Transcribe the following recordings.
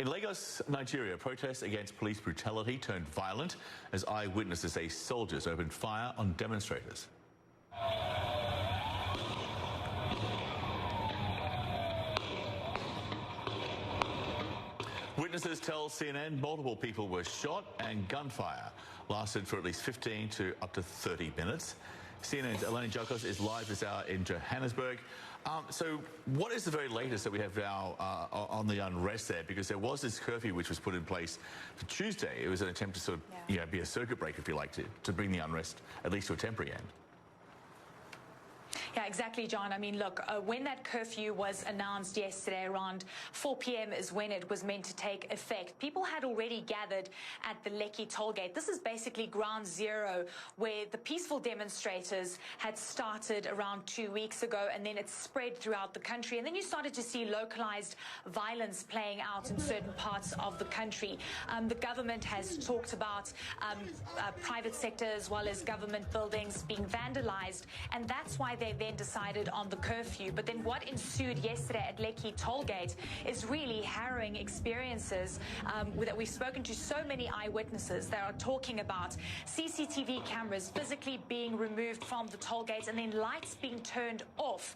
In Lagos, Nigeria, protests against police brutality turned violent as eyewitnesses say soldiers opened fire on demonstrators. Witnesses tell CNN multiple people were shot and gunfire lasted for at least 15 to up to 30 minutes. CNN's Eleni Jokos is live this hour in Johannesburg. So what is the very latest that we have now on the unrest there? Because there was this curfew which was put in place for Tuesday. It was an attempt to sort of be a circuit breaker, if you like, to bring the unrest at least to a temporary end. Yeah, exactly, John. I mean, look, when that curfew was announced yesterday around 4 p.m. is when it was meant to take effect. People had already gathered at the Lekki toll gate. This is basically ground zero where the peaceful demonstrators had started around 2 weeks ago, and then it spread throughout the country. And then you started to see localized violence playing out in certain parts of the country. The government has talked about private sector as well as government buildings being vandalized, and that's why they then decided on the curfew. But then what ensued yesterday at Lekki tollgate is really harrowing experiences that we've spoken to so many eyewitnesses that are talking about CCTV cameras physically being removed from the tollgates and then lights being turned off.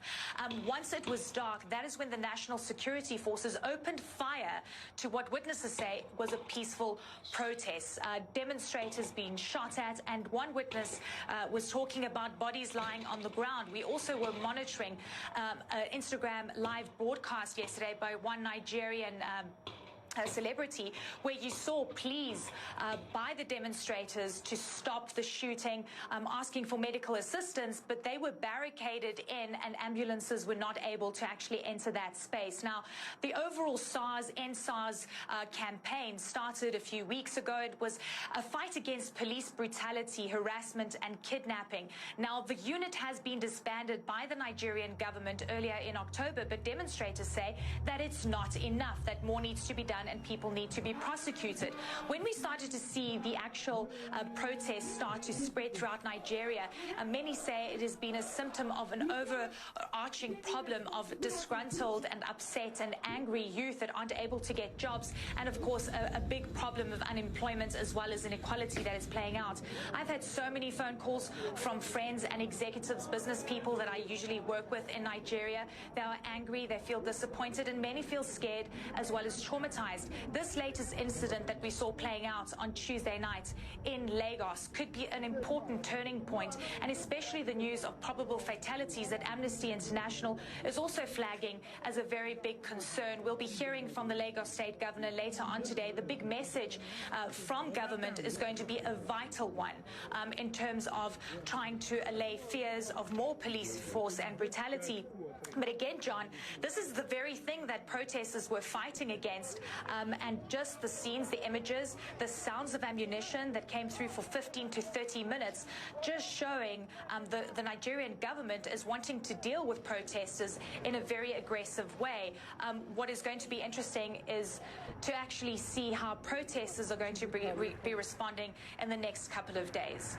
Once it was dark, that is when the National Security Forces opened fire to what witnesses say was a peaceful protest. Demonstrators being shot at, and one witness was talking about bodies lying on the ground. We also were monitoring an Instagram live broadcast yesterday by one Nigerian celebrity, where you saw pleas by the demonstrators to stop the shooting, asking for medical assistance, but they were barricaded in and ambulances were not able to actually enter that space. Now, the overall End SARS campaign started a few weeks ago. It was a fight against police brutality, harassment and kidnapping. Now, the unit has been disbanded by the Nigerian government earlier in October, but demonstrators say that it's not enough, that more needs to be done and people need to be prosecuted. When we started to see the actual protests start to spread throughout Nigeria, many say it has been a symptom of an overarching problem of disgruntled and upset and angry youth that aren't able to get jobs, and of course a big problem of unemployment as well as inequality that is playing out. I've had so many phone calls from friends and executives, business people that I usually work with in Nigeria. They are angry, they feel disappointed, and many feel scared as well as traumatized. This latest incident that we saw playing out on Tuesday night in Lagos could be an important turning point, and especially the news of probable fatalities that Amnesty International is also flagging as a very big concern. We'll be hearing from the Lagos State Governor later on today. The big message from government is going to be a vital one in terms of trying to allay fears of more police force and brutality. But again, John, this is the very thing that protesters were fighting against. And just the scenes, the images, the sounds of ammunition that came through for 15 to 30 minutes, just showing the Nigerian government is wanting to deal with protesters in a very aggressive way. What is going to be interesting is to actually see how protesters are going to be responding in the next couple of days.